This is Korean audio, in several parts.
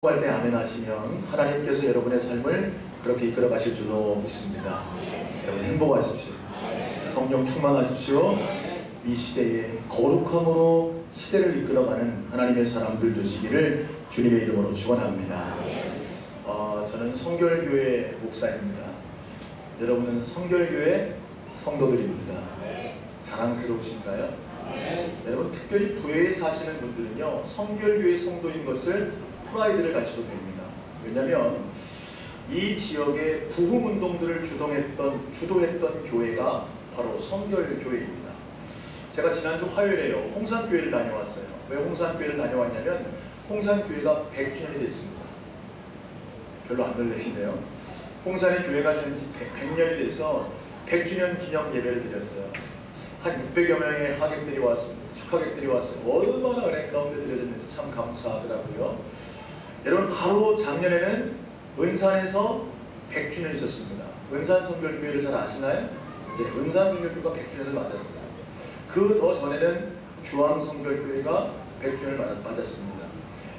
할 때 아멘 하시면 하나님께서 여러분의 삶을 그렇게 이끌어 가실 줄로 믿습니다. 여러분 행복하십시오. 성령 충만하십시오. 이 시대에 거룩함으로 시대를 이끌어가는 하나님의 사람들 되시기를 주님의 이름으로 축원합니다. 저는 성결교회 목사입니다. 여러분은 성결교회 성도들입니다. 자랑스러우신가요? 여러분 특별히 부여에 사시는 분들은요, 성결교회 성도인 것을 프라이드를 가지셔도 됩니다. 왜냐하면 이 지역의 부흥운동들을 주도했던 교회가 바로 성결교회입니다. 제가 지난주 화요일에요, 홍산교회를 다녀왔어요. 왜 홍산교회를 다녀왔냐면 홍산교회가 100주년이 됐습니다. 별로 안 놀라시네요. 홍산의 교회가 된 지 100년이 돼서 100주년 기념 예배를 드렸어요. 한 600여 명의 하객들이 왔습니다. 축하객들이 왔어요. 얼마나 은혜 가운데 드려졌는지 참 감사하더라고요. 여러분, 바로 작년에는 은산에서 100주년이 있었습니다. 은산 성결교회를 잘 아시나요? 네, 은산 성결교회가 100주년을 맞았어요. 그 더 전에는 규암 성결교회가 100주년을 맞았습니다.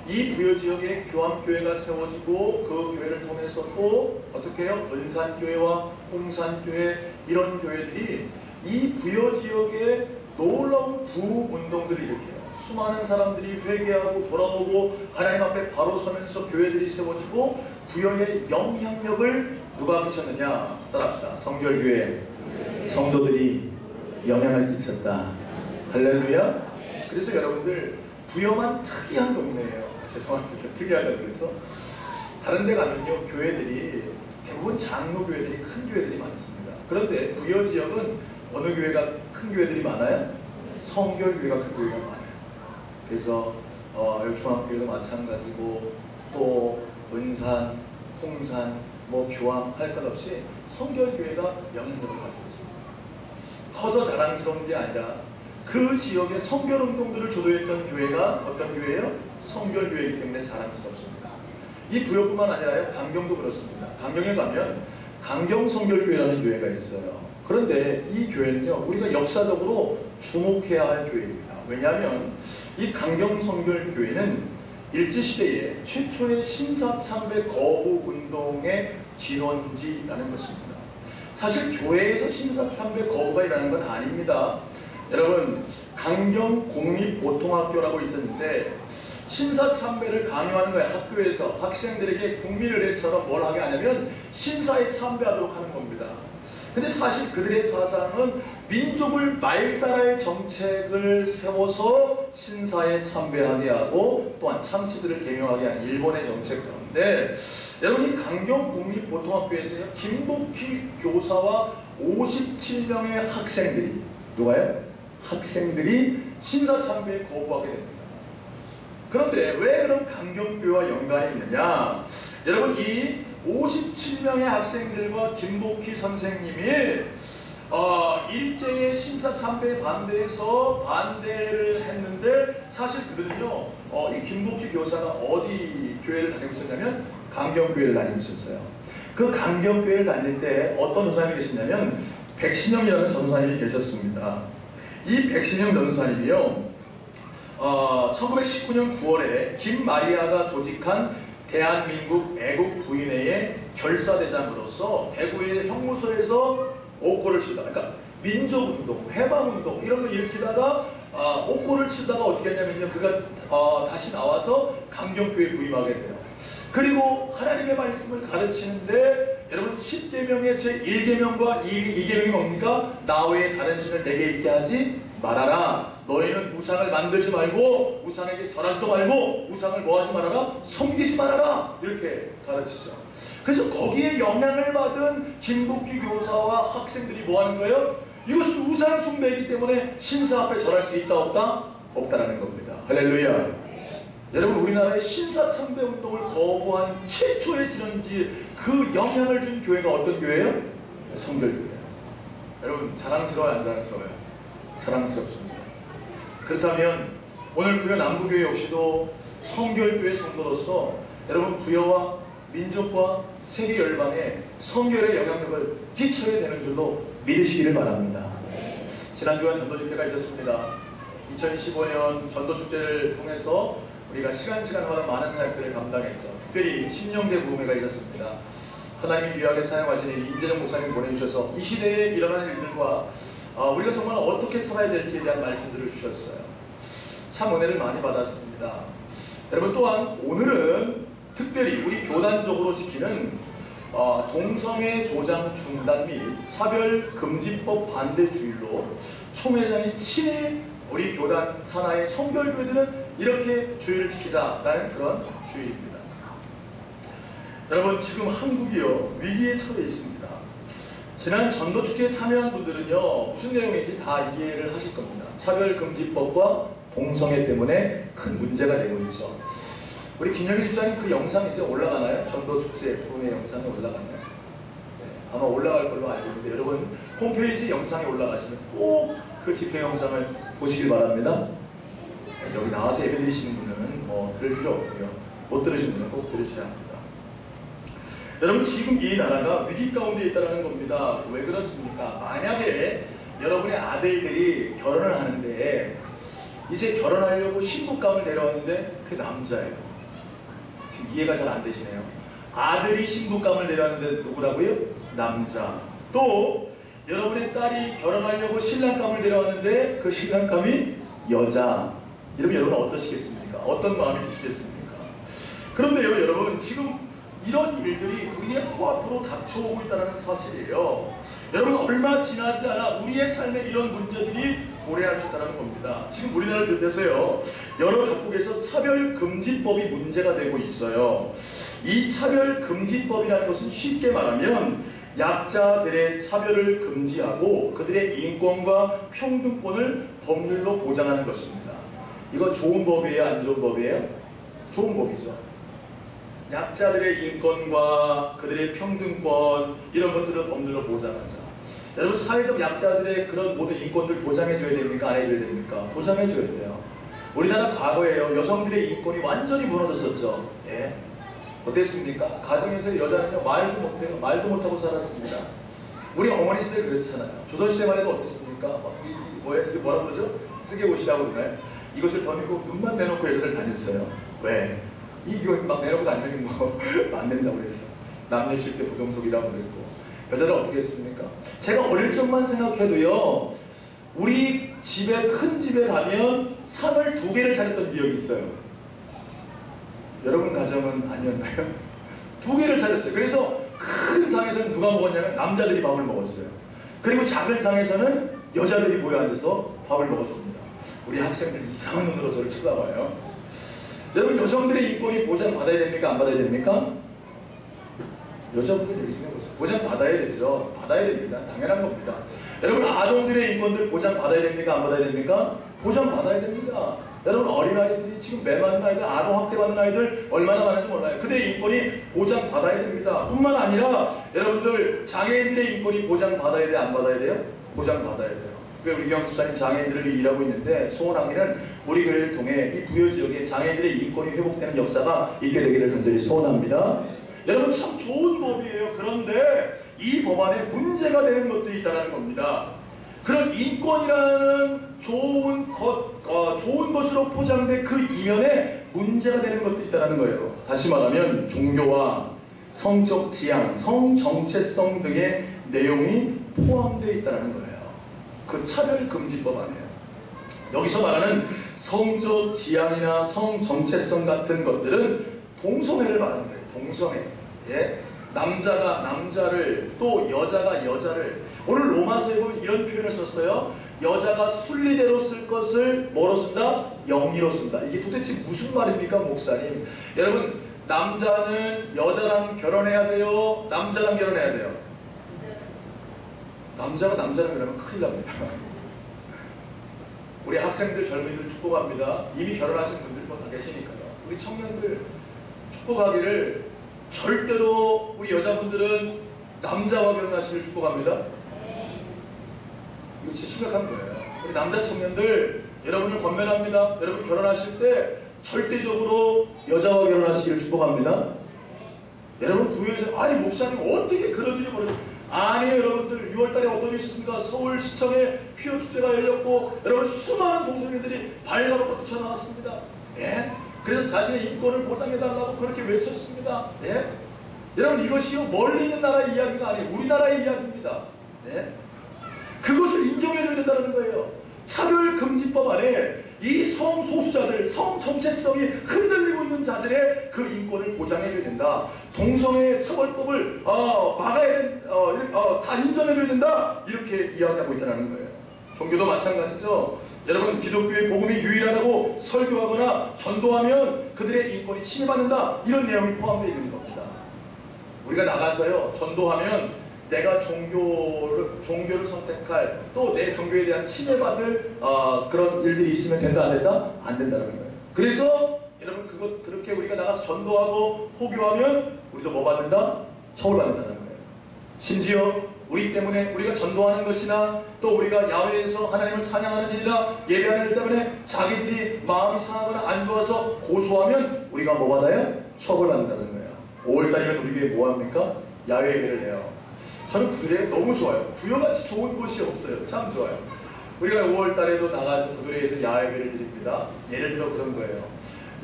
이 부여 지역에 규암교회가 세워지고 그 교회를 통해서 또 어떻게 해요? 은산교회와 홍산교회, 이런 교회들이 이 부여 지역에 놀라운 부흥운동들을 일으켜요. 수많은 사람들이 회개하고 돌아오고 하나님 앞에 바로 서면서 교회들이 세워지고 부여의 영향력을 누가 끼쳤느냐? 따라합시다. 성결교회 성도들이 영향을 끼쳤다. 할렐루야. 그래서 여러분들, 부여만 특이한 동네예요. 죄송합니다. 특이하다고 그래서 다른 데 가면요, 교회들이 대부분 장로교회들이, 큰 교회들이 많습니다. 그런데 부여 지역은 어느 교회가 큰 교회들이 많아요? 성결교회가 큰 교회가 많아요. 그래서 여기 중앙교회도 마찬가지고, 또 은산, 홍산, 규암 할 것 없이 성결교회가 영향력을 가지고 있습니다. 커서 자랑스러운 게 아니라 그 지역의 성결운동들을 주도했던 교회가 어떤 교회예요? 성결교회이기 때문에 자랑스럽습니다. 이 부여뿐만 아니라요, 강경도 그렇습니다. 강경에 가면 강경성결교회라는 교회가 있어요. 그런데 이 교회는요, 우리가 역사적으로 주목해야 할 교회입니다. 왜냐하면 이 강경성결교회는 일제시대에 최초의 신사참배 거부운동의 진원지라는 것입니다. 사실 교회에서 신사참배 거부가 일어나는 건 아닙니다. 여러분, 강경공립보통학교라고 있었는데 신사참배를 강요하는 거예요. 학교에서 학생들에게 국민의례처럼 뭘 하게 하냐면 신사에 참배하도록 하는 겁니다. 근데 사실 그들의 사상은 민족을 말살할 정책을 세워서 신사에 참배하게 하고 또한 창시들을 개명하게 하는 일본의 정책 가운데, 여러분, 이 강경공립보통학교에서요, 김복희 교사와 57명의 학생들이, 누가요? 학생들이 신사 참배에 거부하게 됩니다. 그런데 왜 그런 강경교회와 연관이 있느냐? 여러분, 이 57명의 학생들과 김복희 선생님이 일제의 신사참배에 반대해서 반대를 했는데, 사실 그들은요, 이 김복희 교사가 어디 교회를 다니고 있었냐면 강경교회를 다니고 있었어요. 그 강경교회를 다닐 때 어떤 전사님이 계시냐면 백신영이라는 전사님이 계셨습니다. 이 백신영 전사님이요, 1919년 9월에 김마리아가 조직한 대한민국 애국부인회의 결사대장으로서 대구의 형무소에서 옥고를 치다가, 그러니까 민족운동, 해방운동 이런 거 일으키다가 옥고를 치다가 어떻게 했냐면요, 그가 다시 나와서 강경교회에 부임하게 돼요. 그리고 하나님의 말씀을 가르치는데, 여러분, 10계명의 제1계명과 2계명이 뭡니까? 나 외에 다른 신을 내게 있게 하지 말아라. 너희는 우상을 만들지 말고 우상에게 절하지도 말고 우상을 뭐하지 말아라? 섬기지 말아라. 이렇게 가르치죠. 그래서 거기에 영향을 받은 김복희 교사와 학생들이 뭐하는 거예요? 이것은 우상 숭배이기 때문에 신사 앞에 절할 수 있다 없다? 없다라는 겁니다. 할렐루야. 여러분, 우리나라의 신사참배 운동을 거부한 최초의 진원지, 그 영향을 준 교회가 어떤 교회예요? 성결교회예요. 여러분, 자랑스러워요, 안 자랑스러워요? 자랑스럽습니다. 그렇다면 오늘 부여 남부교회 역시도 성결교회 성도로서 여러분, 부여와 민족과 세계 열방에 성결의 영향력을 끼쳐야 되는 줄로 믿으시기를 바랍니다. 지난 주간 전도축제가 있었습니다. 2015년 전도축제를 통해서 우리가 시간마다 많은 사역들을 감당했죠. 특별히 신령대 부흥회가 있었습니다. 하나님이 귀하게 사용하시는 임재정 목사님 보내주셔서 이 시대에 일어나는 일들과 우리가 정말 어떻게 살아야 될지에 대한 말씀들을 주셨어요. 참 은혜를 많이 받았습니다. 여러분, 또한 오늘은 특별히 우리 교단적으로 지키는 동성애 조장 중단 및 차별금지법 반대 주일로 총회장이 친히 우리 교단 산하의 성결교회들은 이렇게 주일을 지키자라는 그런 주일입니다. 여러분, 지금 한국이요 위기에 처해 있습니다. 지난 전도축제에 참여한 분들은요 무슨 내용인지 다 이해를 하실 겁니다. 차별금지법과 동성애 때문에 큰 문제가 되고 있죠. 우리 김영일 집사님 그 영상 이제 올라가나요? 전도축제 부흥회 영상이 올라가나요? 네, 아마 올라갈 걸로 알고 있는데 여러분 홈페이지 영상이 올라가시면 꼭 그 집회 영상을 보시길 바랍니다. 네, 여기 나와서 예배 드리시는 분은 뭐 들을 필요 없고요. 못 들으신 분은 꼭 들으셔야 합니다. 여러분, 지금 이 나라가 위기 가운데 있다는 겁니다. 왜 그렇습니까? 만약에 여러분의 아들들이 결혼을 하는데 이제 결혼하려고 신부감을 내려왔는데 그 남자예요. 지금 이해가 잘 안 되시네요. 아들이 신부감을 내려왔는데 누구라고요? 남자. 또 여러분의 딸이 결혼하려고 신랑감을 내려왔는데 그 신랑감이 여자. 이러면 여러분 어떠시겠습니까? 어떤 마음이 드시겠습니까? 그런데요 여러분, 지금 이런 일들이 우리의 코앞으로 닥쳐오고 있다는 사실이에요. 여러분, 얼마 지나지 않아 우리의 삶에 이런 문제들이 도래할 수 있다는 겁니다. 지금 우리나라를 비롯해서요 여러 각국에서 차별금지법이 문제가 되고 있어요. 이 차별금지법이라는 것은 쉽게 말하면 약자들의 차별을 금지하고 그들의 인권과 평등권을 법률로 보장하는 것입니다. 이거 좋은 법이에요? 안 좋은 법이에요? 좋은 법이죠. 약자들의 인권과 그들의 평등권 이런 것들을 법률로 보장하자. 여러분, 사회적 약자들의 그런 모든 인권들 보장해줘야 됩니까? 안 해줘야 됩니까? 보장해줘야 돼요. 우리나라 과거에요 여성들의 인권이 완전히 무너졌었죠. 예? 어땠습니까? 가정에서 여자는요 말도 못해요. 말도 못하고 살았습니다. 우리 어머니 시대 그렇잖아요. 조선시대만 해도 어땠습니까? 이게 뭐라 그러죠? 쓰게 옷이라고 그러나요? 이것을 버리고 눈만 내놓고 여자를 다녔어요. 왜? 이거 막 내놓고 다니면 뭐 안 된다고 그랬어. 남녀 질대 부동석이라고 그랬고. 여자를 어떻게 했습니까? 제가 어릴 적만 생각해도요 우리 집에 큰 집에 가면 상을 2개를 차렸던 기억이 있어요. 여러분 가정은 아니었나요? 2개를 차렸어요. 그래서 큰 상에서는 누가 먹었냐면 남자들이 밥을 먹었어요. 그리고 작은 상에서는 여자들이 모여 앉아서 밥을 먹었습니다. 우리 학생들 이상한 눈으로 저를 쳐다봐요. 여러분, 여성들의 인권이 보장받아야 됩니까? 안 받아야 됩니까? 여자분들 얘기 좀 해보세요. 보장받아야 되죠. 받아야 됩니다. 당연한 겁니다. 여러분, 아동들의 인권들 보장받아야 됩니까? 안 받아야 됩니까? 보장받아야 됩니다. 여러분, 어린아이들이 지금 매 맞는 아이들, 아동학대받는 아이들 얼마나 많은지 몰라요. 그들의 인권이 보장받아야 됩니다. 뿐만 아니라 여러분들 장애인들의 인권이 보장받아야 돼요? 안 받아야 돼요? 보장받아야 돼요. 특별히 우리 경수사님 장애인들을 위해 일하고 있는데 소원하기는 우리 교회를 통해 이 부여 지역에 장애인들의 인권이 회복되는 역사가 있게 되기를 간절히 소원합니다. 여러분, 참 좋은 법이에요. 그런데 이 법안에 문제가 되는 것들이 있다는 겁니다. 그런 인권이라는 좋은 것으로 포장된 그 이면에 문제가 되는 것도 있다는 거예요. 다시 말하면 종교와 성적 지향, 성정체성 등의 내용이 포함되어 있다는 거예요. 그 차별금지법 안에요. 여기서 말하는 성적 지향이나 성정체성 같은 것들은 동성애를 말하는 거예요. 동성애. 예? 남자가 남자를, 또 여자가 여자를. 오늘 로마서에 보면 이런 표현을 썼어요. 여자가 순리대로 쓸 것을 뭐로 쓴다? 영리로 쓴다. 이게 도대체 무슨 말입니까, 목사님? 여러분, 남자는 여자랑 결혼해야 돼요? 남자랑 결혼해야 돼요? 남자가 남자랑 결혼하면 큰일 납니다. 우리 학생들, 젊은이들 축복합니다. 이미 결혼하신 분들 뭐 다 계시니까요. 우리 청년들 축복하기를 절대로 우리 여자분들은 남자와 결혼하시길 축복합니다. 이거 진짜 심각한 거예요. 우리 남자 청년들 여러분을 권면합니다. 여러분 결혼하실 때 절대적으로 여자와 결혼하시기를 축복합니다. 여러분 부여에서 아니 목사님 어떻게 그런 일이 벌어져? 아니에요 여러분들. 6월달에 어떤 일이 있었습니까? 서울시청에 퀴어 축제가 열렸고 여러분 수많은 동성애들이 발가벗고 뛰쳐나왔습니다. 예? 그래서 자신의 인권을 보장해달라고 그렇게 외쳤습니다. 네? 여러분, 이것이요 멀리 있는 나라의 이야기가 아니에요. 우리나라의 이야기입니다. 네? 그것을 인정해줘야 된다는 거예요. 차별금지법 안에 이 성소수자들, 성정체성이 흔들리고 있는 자들의 그 인권을 보장해줘야 된다. 동성애 처벌법을 다 인정해줘야 된다. 이렇게 이야기하고 있다는 거예요. 종교도 마찬가지죠. 여러분, 기독교의 복음이 유일하다고 설교하거나 전도하면 그들의 인권이 침해받는다. 이런 내용이 포함되어 있는 겁니다. 우리가 나가서요 전도하면 내가 종교를 선택할, 또 내 종교에 대한 침해받을 그런 일들이 있으면 된다 안 된다? 안 된다는 거예요. 그래서 여러분, 그렇게 우리가 나가서 전도하고 포교하면 우리도 뭐 받는다? 처벌받는다는 거예요. 심지어 우리 때문에, 우리가 전도하는 것이나 또 우리가 야외에서 하나님을 찬양하는 일이나 예배하는 일 때문에 자기들이 마음이 상하거나 안 좋아서 고소하면 우리가 뭐 받아요? 처벌받는다는 거예요. 5월달이면 우리 교회 뭐 합니까? 야외 예배를 해요. 저는 구두레 너무 좋아요. 부여같이 좋은 곳이 없어요. 참 좋아요. 우리가 5월달에도 나가서 구두레에서 야외배를 드립니다. 예를 들어 그런 거예요.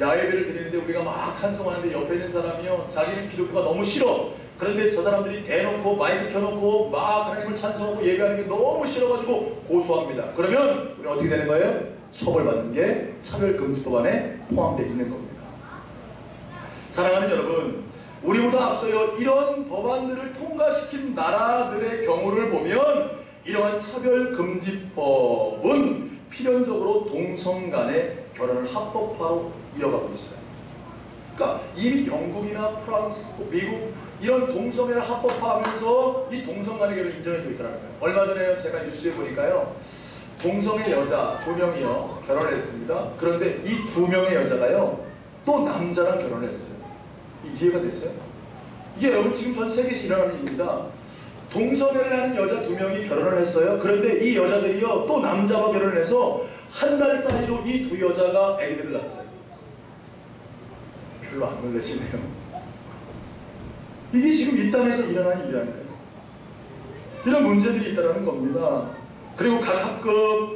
야외배를 드리는데 우리가 막 찬송하는데 옆에 있는 사람이요, 자기는 기독교가 너무 싫어. 그런데 저 사람들이 대놓고 마이크 켜놓고 막 하나님을 찬송하고 예배하는 게 너무 싫어가지고 고소합니다. 그러면 우리는 어떻게 되는 거예요? 처벌받는 게 차별금지법 안에 포함되어 있는 겁니다. 사랑하는 여러분, 우리보다 앞서요 이런 법안들을 통과시킨 나라들의 경우를 보면 이러한 차별금지법은 필연적으로 동성 간의 결혼을 합법화로 이어가고 있어요. 그러니까 이미 영국이나 프랑스, 미국 이런 동성애를 합법화하면서 이 동성 간의 결혼을 인정해주고 있다는 거예요. 얼마 전에 제가 뉴스에 보니까요, 동성애 여자 2명이요 결혼을 했습니다. 그런데 이 2명의 여자가요 또 남자랑 결혼을 했어요. 이해가 됐어요? 이게 여러분 지금 전 세계에서 일어나는 일입니다. 동성애를 하는 여자 2명이 결혼을 했어요. 그런데 이 여자들이요 또 남자와 결혼을 해서 한 달 사이로 이 두 여자가 아기들을 낳았어요. 별로 안 놀라시네요. 이게 지금 이 땅에서 일어나는 일이라는 거예요. 이런 문제들이 있다는 겁니다. 그리고 각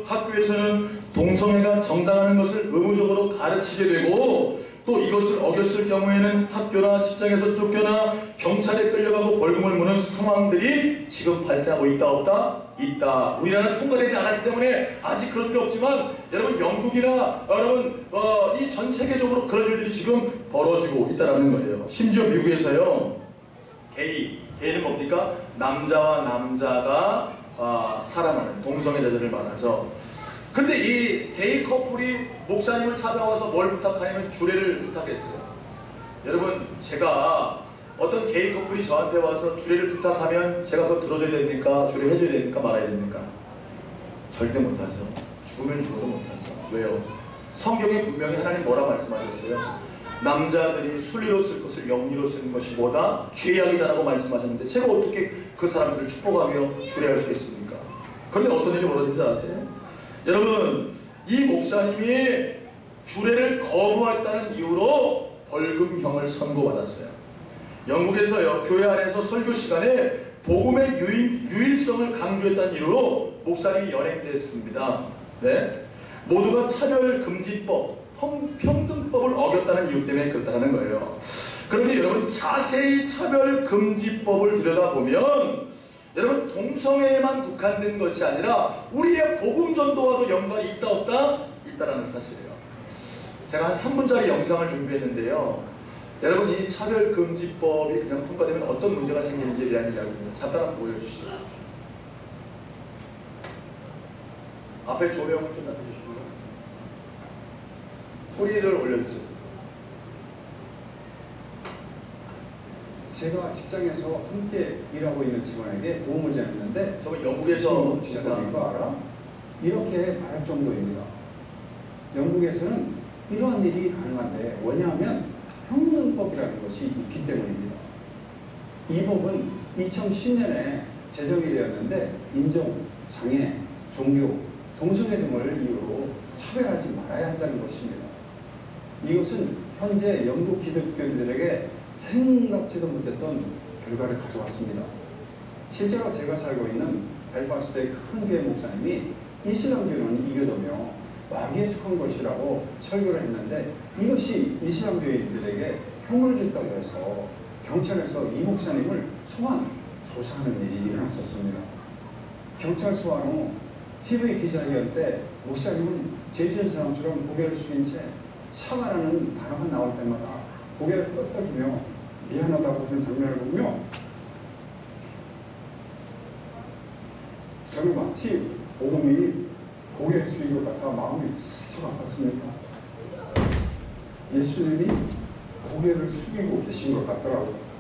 학교에서는 동성애가 정당하는 것을 의무적으로 가르치게 되고, 또 이것을 어겼을 경우에는 학교나 직장에서 쫓겨나 경찰에 끌려가고 벌금을 무는 상황들이 지금 발생하고 있다 없다? 있다. 우리나라는 통과되지 않았기 때문에 아직 그런 게 없지만 여러분 영국이나 여러분 이 전 세계적으로 그런 일들이 지금 벌어지고 있다는 거예요. 심지어 미국에서요 게이는 뭡니까? 남자와 남자가 사랑하는 동성애자들을 말하죠. 근데 이 게이 커플이 목사님을 찾아와서 뭘 부탁하냐면 주례를 부탁했어요. 여러분, 제가 어떤 게이 커플이 저한테 와서 주례를 부탁하면 제가 그거 들어줘야 됩니까? 주례 해줘야 됩니까? 말아야 됩니까? 절대 못하죠. 죽으면 죽어도 못하죠. 왜요? 성경에 분명히 하나님 뭐라 말씀하셨어요? 남자들이 순리로 쓸 것을 영리로 쓰는 것이 뭐다? 죄악이다라고 말씀하셨는데 제가 어떻게 그 사람들을 축복하며 주례할 수 있습니까? 그런데 어떤 일이 벌어진지 아세요? 여러분, 이 목사님이 주례를 거부했다는 이유로 벌금형을 선고받았어요. 영국에서요 교회 안에서 설교 시간에 복음의 유일성을 강조했다는 이유로 목사님이 연행됐습니다. 네? 모두가 차별금지법, 평등법을 어겼다는 이유 때문에 그렇다는 거예요. 그런데 여러분, 자세히 차별금지법을 들여다보면 여러분, 동성애에만 국한된 것이 아니라 우리의 복음 전도와도 연관이 있다 없다? 있다라는 사실이에요. 제가 한 3분짜리 영상을 준비했는데요. 여러분, 이 차별금지법이 그냥 통과되면 어떤 문제가 생기는지에 대한 이야기입니다. 잠깐 한번 보여주시죠. 앞에 조명을 좀 놔두시고요. 소리를 올려주세요. 제가 직장에서 함께 일하고 있는 직원에게 도움을 전했는데, 저거 영국에서 시작하는 거 알아? 이렇게 말할 정도입니다. 영국에서는 이러한 일이 가능한데, 왜냐하면 평등법이라는 것이 있기 때문입니다. 이 법은 2010년에 제정이 되었는데 인종, 장애, 종교, 동성애 등을 이유로 차별하지 말아야 한다는 것입니다. 이것은 현재 영국 기독교인들에게 생각지도 못했던 결과를 가져왔습니다. 실제로 제가 살고 있는 벨파스트의 큰 교회 목사님이 이슬람교는 이교도며 마귀에 속한 것이라고 설교를 했는데 이것이 이슬람 교인들에게 혐오를 줬다고 해서 경찰에서 이 목사님을 조사하는 일이 일어났었습니다. 경찰 소환 후 TV 기자회견 때 목사님은 죄지은 사람처럼 고개를 숙인 채 사과라는 단어가 나올 때마다 고개를 끄덕이며 미안하다고 하는 장면을 보며 저는 마치 복음이 고개를 숙인 것 같아 마음이 좀 아팠습니다. 예수님이 고개를 숙이고 계신 것 같더라고요.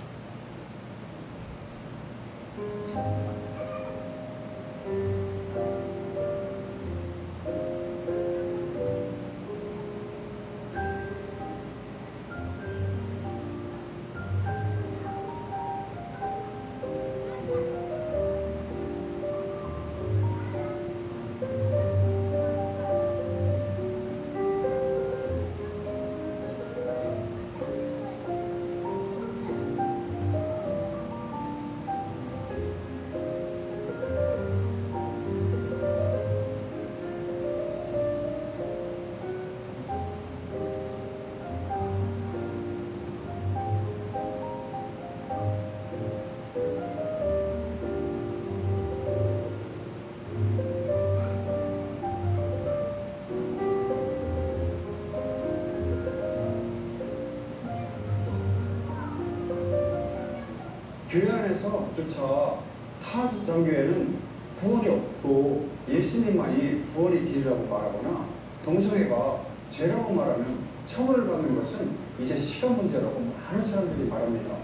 교회 안에서조차 타 종교에는 구원이 없고 예수님만이 구원의 길이라고 말하거나 동성애가 죄라고 말하면 처벌을 받는 것은 이제 시간 문제라고 많은 사람들이 말합니다.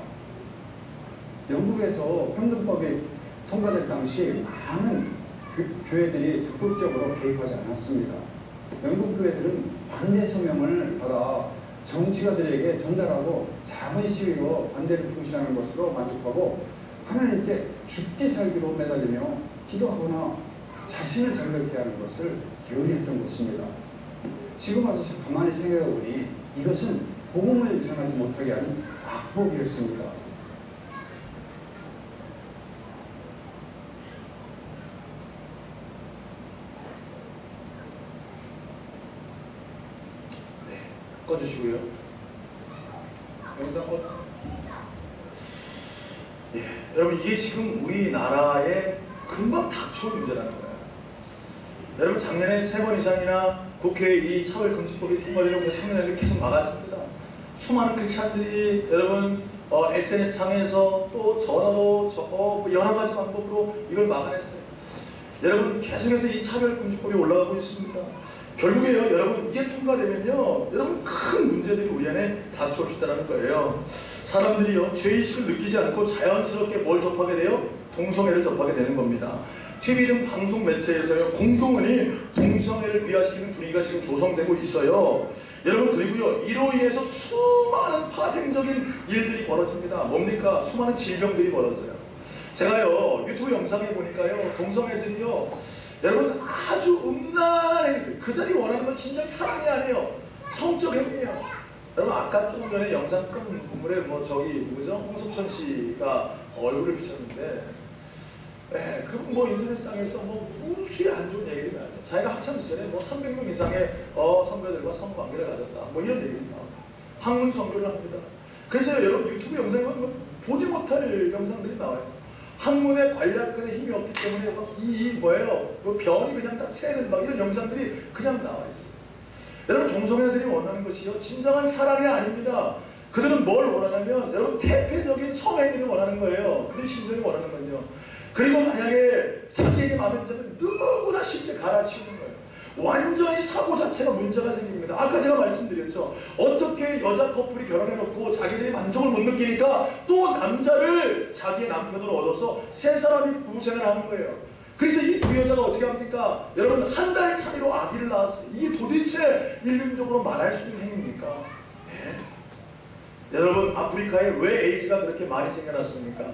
영국에서 평등법이 통과될 당시 많은 교회들이 적극적으로 개입하지 않았습니다. 영국 교회들은 반대 서명을 받아 정치가들에게 전달하고 작은 시위로 반대를 표시하는 것으로 만족하고 하나님께 죽기 살기로 매달리며 기도하거나 자신을 절벽해 하는 것을 기원했던 것입니다. 지금 와서 가만히 생각해 보니 이것은 복음을 전하지 못하게 하는 악법이었습니다. 꺼주시고요. 영상 꺼. 예, 여러분 이게 지금 우리나라에 금방 닥쳐올 문제라는 거예요. 여러분 작년에 3번 이상이나 국회에 이 차별금지법이 통과되려고 작년에 계속 막았습니다. 수많은 크리스찬들이 여러분 SNS 상에서 또 전화로 여러 가지 방법으로 이걸 막아냈어요. 여러분 계속해서 이 차별금지법이 올라가고 있습니다. 결국에요, 여러분 이게 통과되면요, 여러분 큰 문제들이 우리 안에 닥쳐올 수 있다는 거예요. 사람들이요, 죄의식을 느끼지 않고 자연스럽게 뭘 접하게 돼요? 동성애를 접하게 되는 겁니다. TV 등 방송 매체에서요, 공동원이 동성애를 비하시키는 분위기가 지금 조성되고 있어요. 여러분, 그리고요, 이로 인해서 수많은 파생적인 일들이 벌어집니다. 뭡니까? 수많은 질병들이 벌어져요. 제가요, 유튜브 영상에 보니까요, 동성애들이요, 여러분 아주 음란한 행위, 그들이 원하는 건 진짜 사랑이 아니에요. 성적 행위예요. 여러분 아까 조금 전에 영상 건물에 누구죠? 홍석천 씨가 얼굴을 비쳤는데, 그분 인터넷상에서 무수히 안 좋은 얘기를 해요. 자기가 학창 시절에 300명 이상의 선배들과 성관계를 가졌다. 이런 얘기를 나와요. 학문 선교를 합니다. 그래서 여러분 유튜브 영상에 보면 보지 못할 영상들이 나와요. 학문의 관략근에 힘이 없기 때문에 변이 그냥 다 새는 이런 영상들이 그냥 나와 있어요. 여러분 동성애들이 원하는 것이요, 진정한 사랑이 아닙니다. 그들은 뭘 원하냐면 여러분 태폐적인 성행위를 원하는 거예요. 그들 심정이 원하는 건요. 그리고 만약에 자기에게 마음에 들면 누구나 쉽게 갈아치우는 거예요. 완전히 사고 자체가 문제가 생깁니다. 아까 제가 말씀드렸죠. 어떻게 여자 커플이 결혼해놓고 자기들이 만족을 못 느끼니까 또 남자를 자기의 남편으로 얻어서 세 사람이 부부생활을 하는 거예요. 그래서 이 두 여자가 어떻게 합니까? 여러분 한 달 차이로 아기를 낳았어요. 이게 도대체 인륜적으로 말할 수 있는 행위입니까? 네. 여러분 아프리카에 왜 에이즈가 그렇게 많이 생겨났습니까?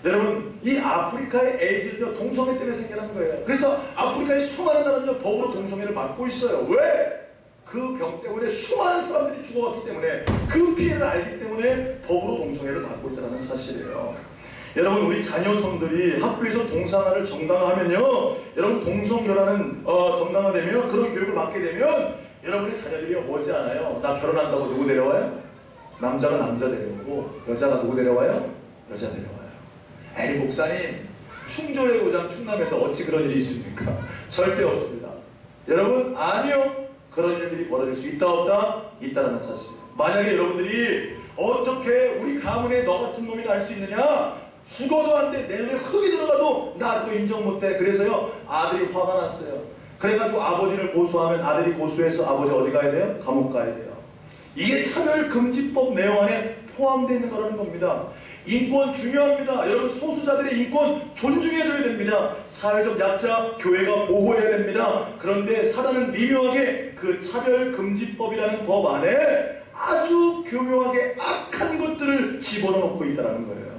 여러분 이 아프리카의 에이즈는요, 동성애 때문에 생겨난 거예요. 그래서 아프리카의 수많은 나라는요, 법으로 동성애를 막고 있어요. 왜? 그 병 때문에 수많은 사람들이 죽어갔기 때문에, 그 피해를 알기 때문에 법으로 동성애를 막고 있다는 사실이에요. 여러분 우리 자녀손들이 학교에서 동성애를 정당화하면요, 여러분 동성결혼은 정당화되면, 그런 교육을 받게 되면 여러분의 자녀들이 오지 않아요. 나 결혼한다고 누구 데려와요? 남자가 남자 데려오고 여자가 누구 데려와요? 여자 데려와요. 에이 목사님, 충절의 고장 충남에서 어찌 그런 일이 있습니까? 절대 없습니다. 여러분 아니요, 그런 일들이 벌어질 수 있다 없다? 있다라는 사실. 만약에 여러분들이 어떻게 우리 가문에 너 같은 놈이 날 수 있느냐, 죽어도 안 돼, 내 눈에 흙이 들어가도 나 그거 인정 못해. 그래서요 아들이 화가 났어요. 그래가지고 아버지를 고소하면 아들이 고소해서 아버지 어디 가야 돼요? 감옥 가야 돼요. 이게 차별금지법 내용 안에 포함되어 있는 거라는 겁니다. 인권 중요합니다. 여러분 소수자들의 인권 존중해줘야 됩니다. 사회적 약자 교회가 보호해야 됩니다. 그런데 사단은 미묘하게 그 차별금지법이라는 법 안에 아주 교묘하게 악한 것들을 집어넣고 있다는 거예요.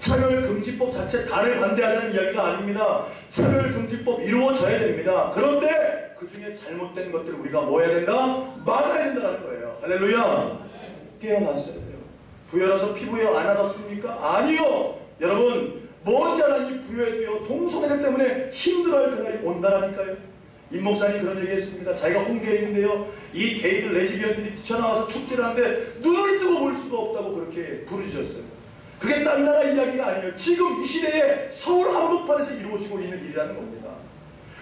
차별금지법 자체 다를 반대하자는 이야기가 아닙니다. 차별금지법 이루어져야 됩니다. 그런데 그 중에 잘못된 것들을 우리가 뭐 해야 된다? 막아야 된다는 거예요. 할렐루야. 깨어났어야 돼요. 부여라서 피부에 안 와닿습니까? 아니요. 여러분 머지않은 이 부여에도요 동성애자 때문에 힘들어할 그날이 온다라니까요. 임 목사님 그런 얘기 했습니다. 자기가 홍대에 있는데요, 이 게이들 레즈비언들이 튀어나와서 축제를 하는데 눈을 뜨고 볼 수가 없다고 그렇게 부르짖었어요. 그게 딴 나라 이야기가 아니에요. 지금 이 시대에 서울 한복판에서 이루어지고 있는 일이라는 겁니다.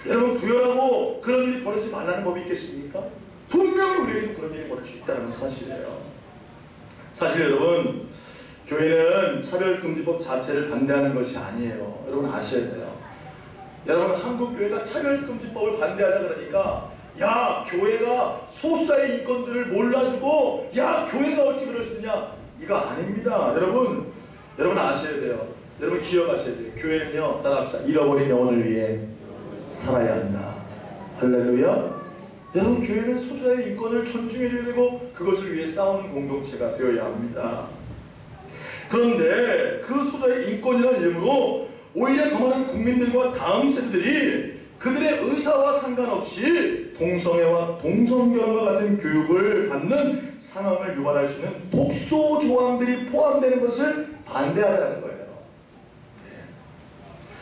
여러분 부여라고 그런 일이 벌어지지 말라는 법이 있겠습니까? 분명히 우리에게도 그런 일이 벌어질 수 있다는 사실이에요. 사실 여러분 교회는 차별금지법 자체를 반대하는 것이 아니에요. 여러분 아셔야 돼요. 여러분 한국교회가 차별금지법을 반대하자 그러니까 야 교회가 소수자의 인권들을 몰라주고 야 교회가 어찌 그럴 수 있냐, 이거 아닙니다. 여러분 아셔야 돼요. 여러분 기억하셔야 돼요. 교회는요, 따라합시다. 잃어버린 영혼을 위해 살아야 한다. 할렐루야. 여러분 교회는 소수자의 인권을 존중해줘야 되고 그것을 위해 싸우는 공동체가 되어야 합니다. 그런데 그 소수자의 인권이라는 이름으로 오히려 더 많은 국민들과 다음 세대들이 그들의 의사와 상관없이 동성애와 동성결혼과 같은 교육을 받는 상황을 유발할 수 있는 독소 조항들이 포함되는 것을 반대하자는 거예요.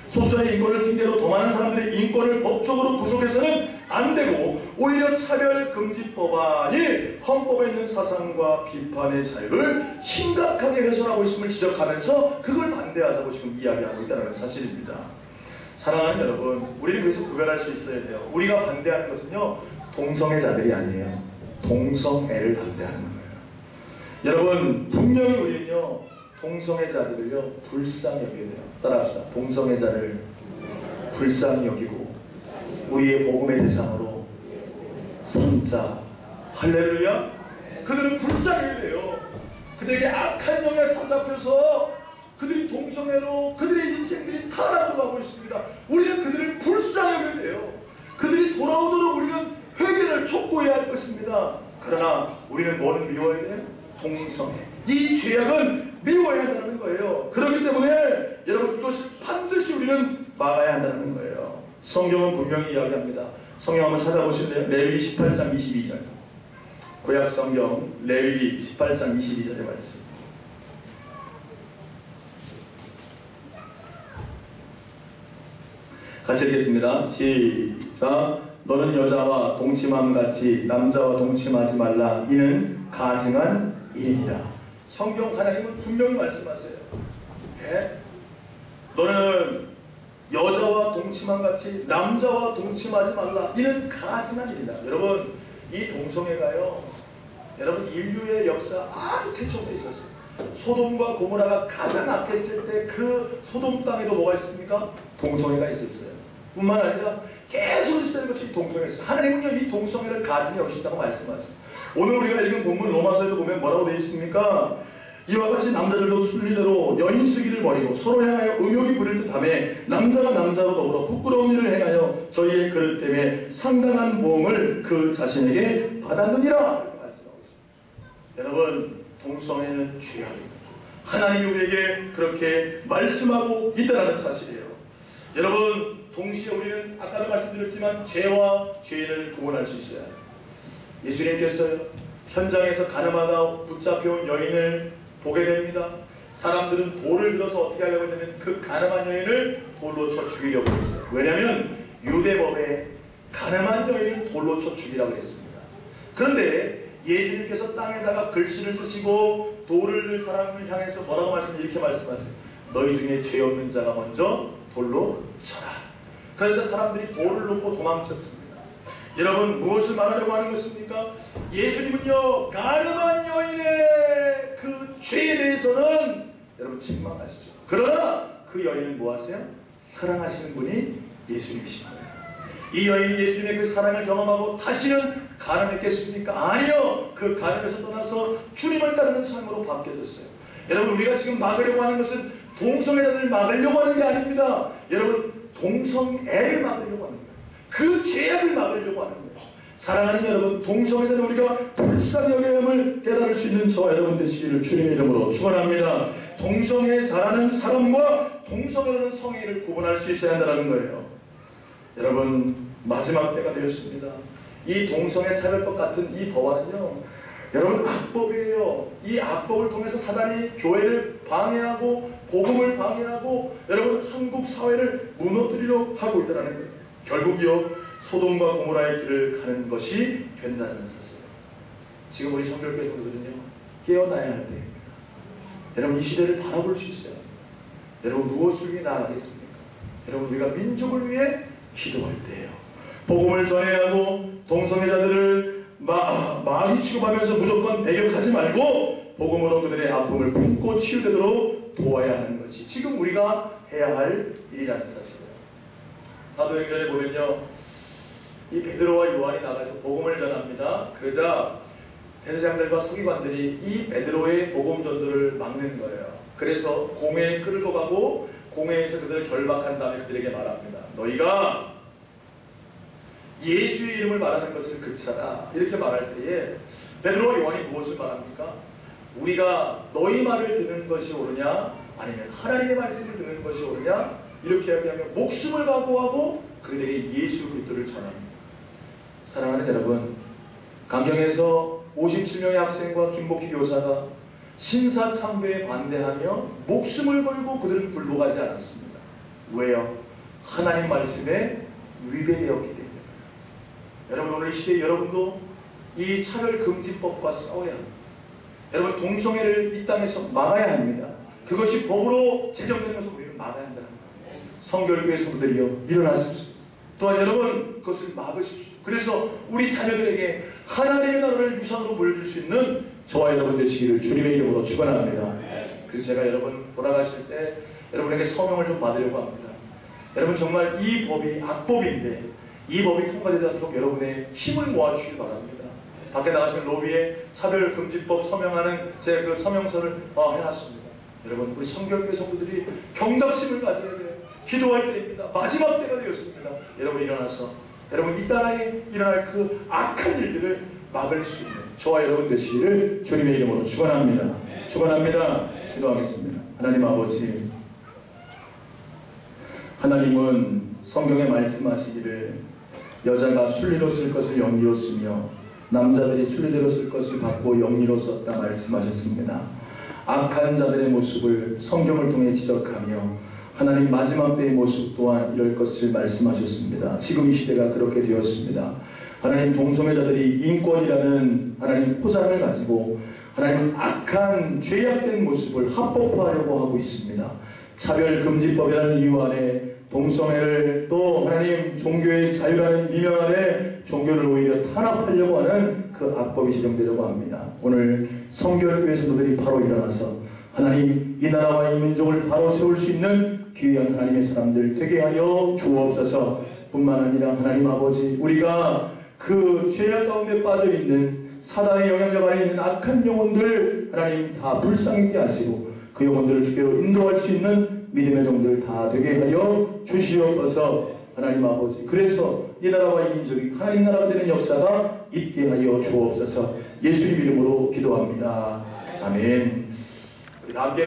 소수자의 인권을 핑계로 더 많은 사람들의 인권을 법적으로 구속해서는 안 되고 오히려 차별금지법안이 헌법에 있는 사상과 비판의 자유를 심각하게 훼손하고 있음을 지적하면서 그걸 반대하자고 지금 이야기하고 있다는 사실입니다. 사랑하는 여러분, 우리는 그래서 구별할 수 있어야 돼요. 우리가 반대하는 것은요 동성애자들이 아니에요. 동성애를 반대하는 거예요. 여러분 분명히 우리는요 동성애자들을요 불쌍히 여겨야 돼요. 따라합시다. 동성애자를 불쌍히 여기고 우리의 복음의 대상으로 삼자. 할렐루야. 그들은 불쌍히 여겨야 돼요. 그들에게 악한 영에 사로잡혀서 그들이 동성애로 그들의 인생들이 타락하고 있습니다. 우리는 그들을 불쌍히 여겨야 돼요. 그들이 돌아오도록 우리는 회개를 촉구해야 할 것입니다. 그러나 우리는 뭐를 미워해야 돼요? 동성애. 이 죄악은 미워해야 한다는 거예요. 그렇기 때문에 여러분 이것을 반드시 우리는 막아야 한다는 거예요. 성경은 분명히 이야기합니다. 성경 한번 찾아보실래요? 레위기 18장 22절. 구약 성경 레위기 18장 22절의 말씀. 같이 읽겠습니다. 시작. 너는 여자와 동침함같이 남자와 동침하지 말라. 이는 가증한 일이라. 성경 하나님은 분명히 말씀하세요. 네? 너는 여자와 동침함같이 남자와 동침하지 말라. 이는 가증한 일이다. 여러분 이 동성애가요, 여러분 인류의 역사 아주 태초부터 있었어요. 소돔과 고모라가 가장 악했을 때 그 소돔 땅에도 뭐가 있었습니까? 동성애가 있었어요. 뿐만 아니라 계속 있었던 것이 동성애였어요. 하나님은요 이 동성애를 가증히 여기신다고 말씀하셨어요. 오늘 우리가 읽은 본문 로마서에도 보면 뭐라고 되어 있습니까? 이와 같이 남자들도 순리대로 여인쓰기를 버리고 서로 향하여 음욕이 부릴 듯하며 남자가 남자로 더불어 부끄러운 일을 행하여 저희의 그릇 때문에 상당한 모험을 그 자신에게 받았느니라. 이렇게 말씀하고 있습니다. 여러분 동성애는 죄악입니다. 하나님이 우리에게 그렇게 말씀하고 있다는 사실이에요. 여러분 동시에 우리는 아까도 말씀드렸지만 죄와 죄인을 구분할 수 있어야 해요. 예수님께서요 현장에서 가늠하다 붙잡혀온 여인을 보게 됩니다. 사람들은 돌을 들어서 어떻게 하려고 했냐면 그 가늠한 여인을 돌로 쳐 죽이려고 했어요. 왜냐하면 유대법에 가늠한 여인을 돌로 쳐 죽이라고 했습니다. 그런데 예수님께서 땅에다가 글씨를 쓰시고 돌을 들 사람을 향해서 뭐라고 이렇게 말씀하세요. 너희 중에 죄 없는 자가 먼저 돌로 쳐라. 그래서 사람들이 돌을 놓고 도망쳤습니다. 여러분, 무엇을 말하려고 하는 것입니까? 예수님은요, 가늠한 여인의 그 죄에 대해서는 여러분 책망하시죠. 그러나 그 여인을 뭐 하세요? 사랑하시는 분이 예수님이십니다. 이 여인이 예수님의 그 사랑을 경험하고 다시는 가늠했겠습니까? 아니요. 그 가늠에서 떠나서 주님을 따르는 삶으로 바뀌어졌어요. 여러분, 우리가 지금 막으려고 하는 것은 동성애자들을 막으려고 하는 게 아닙니다. 여러분, 동성애를 막으려고 하는 거예요. 그 죄악을 막으려고 하는 거예요. 사랑하는 여러분, 동성애자는 우리가 불쌍히 여김을 깨달을 수 있는 저와 여러분 되시기를 주님의 이름으로 축원합니다. 동성애에 잘하는 사람과 동성애라는 성애를 구분할 수 있어야 한다는 거예요. 여러분, 마지막 때가 되었습니다. 이 동성애 차별법 같은 이 법안은요, 여러분 악법이에요. 이 악법을 통해서 사단이 교회를 방해하고 복음을 방해하고 여러분 한국 사회를 무너뜨리려 하고 있다는 거예요. 결국요, 소돔과 고모라의 길을 가는 것이 된다는 사실. 지금 우리 성결교회 성도들은요, 깨어나야 할 때입니다. 여러분, 이 시대를 바라볼 수 있어요. 여러분, 무엇을 위해 나아가겠습니까? 여러분, 우리가 민족을 위해 기도할 때예요. 복음을 전해야 하고 동성애자들을 마귀 취급하면서 무조건 배격하지 말고 복음으로 그들의 아픔을 품고 치유되도록 도와야 하는 것이 지금 우리가 해야 할 일이라는 사실이에요. 사도행전에 보면요, 이 베드로와 요한이 나가서 복음을 전합니다. 그러자 대제사장들과 서기관들이 이 베드로의 복음 전도를 막는 거예요. 그래서 공회에 끌고 가고 공회에서 그들을 결박한 다음에 그들에게 말합니다. 너희가 예수의 이름을 말하는 것을 그쳐라. 이렇게 말할 때에 베드로와 요한이 무엇을 말합니까? 우리가 너희 말을 듣는 것이 옳으냐 아니면 하나님의 말씀을 듣는 것이 옳으냐, 이렇게 이야기하면 목숨을 각오하고 그들에게 예수 그리스도를 전합니다. 사랑하는 여러분, 강경에서 57명의 학생과 김복희 교사가 신사참배에 반대하며 목숨을 걸고 그들은 굴복하지 않았습니다. 왜요? 하나님 말씀에 위배되었기 때문에. 여러분, 오늘 이 시대에 여러분도 이 차별금지법과 싸워야 합니다. 여러분, 동성애를 이 땅에서 막아야 합니다. 그것이 법으로 제정되는 것을 우리는 막아야 한다는 거예요. 성결교회 성도들이여, 일어나십시오. 또한 여러분, 그것을 막으십시오. 그래서 우리 자녀들에게 하나님의 나라를 유산으로 물려줄 수 있는 저와 여러분 되시기를 주님의 이름으로 축원합니다. 그래서 제가 여러분 돌아가실 때 여러분에게 서명을 좀 받으려고 합니다. 여러분, 정말 이 법이 악법인데 이 법이 통과되지 않도록 여러분의 힘을 모아주시기 바랍니다. 밖에 나가시는 로비에 차별금지법 서명하는 제 그 서명서를 해놨습니다. 여러분, 우리 성결교회 성도들이 경각심을 가져야 돼요. 기도할 때입니다. 마지막 때가 되었습니다. 여러분, 일어나서 여러분 이 나라에 일어날 그 악한 일들을 막을 수 있는 저와 여러분 되시기를 주님의 이름으로 축원합니다. 축원합니다. 기도하겠습니다. 하나님 아버지, 하나님은 성경에 말씀하시기를 여자가 순리로 쓸 것을 영리로 쓰며 남자들이 순리대로 쓸 것을 받고 영리로 썼다 말씀하셨습니다. 악한 자들의 모습을 성경을 통해 지적하며 하나님 마지막 때의 모습 또한 이럴 것을 말씀하셨습니다. 지금 이 시대가 그렇게 되었습니다. 하나님, 동성애자들이 인권이라는 하나님 포장을 가지고 하나님 악한 죄악된 모습을 합법화하려고 하고 있습니다. 차별금지법이라는 이유 아래 동성애를, 또 하나님 종교의 자유라는 미명 아래 종교를 오히려 탄압하려고 하는 그 악법이 지정되려고 합니다. 오늘 성결교회 성도들이 바로 일어나서 하나님 이 나라와 이 민족을 바로 세울 수 있는 귀한 하나님의 사람들 되게 하여 주옵소서. 뿐만 아니라 하나님 아버지, 우리가 그 죄악 가운데 빠져있는 사단의 영향력 아래 있는 악한 영혼들 하나님 다 불쌍히게 하시고 그 영혼들을 주께로 인도할 수 있는 믿음의 종들 다 되게 하여 주시옵소서. 하나님 아버지, 그래서 이 나라와 이 민족이 하나님 나라가 되는 역사가 있게 하여 주옵소서. 예수님 이름으로 기도합니다. 아멘. 우리 다 함께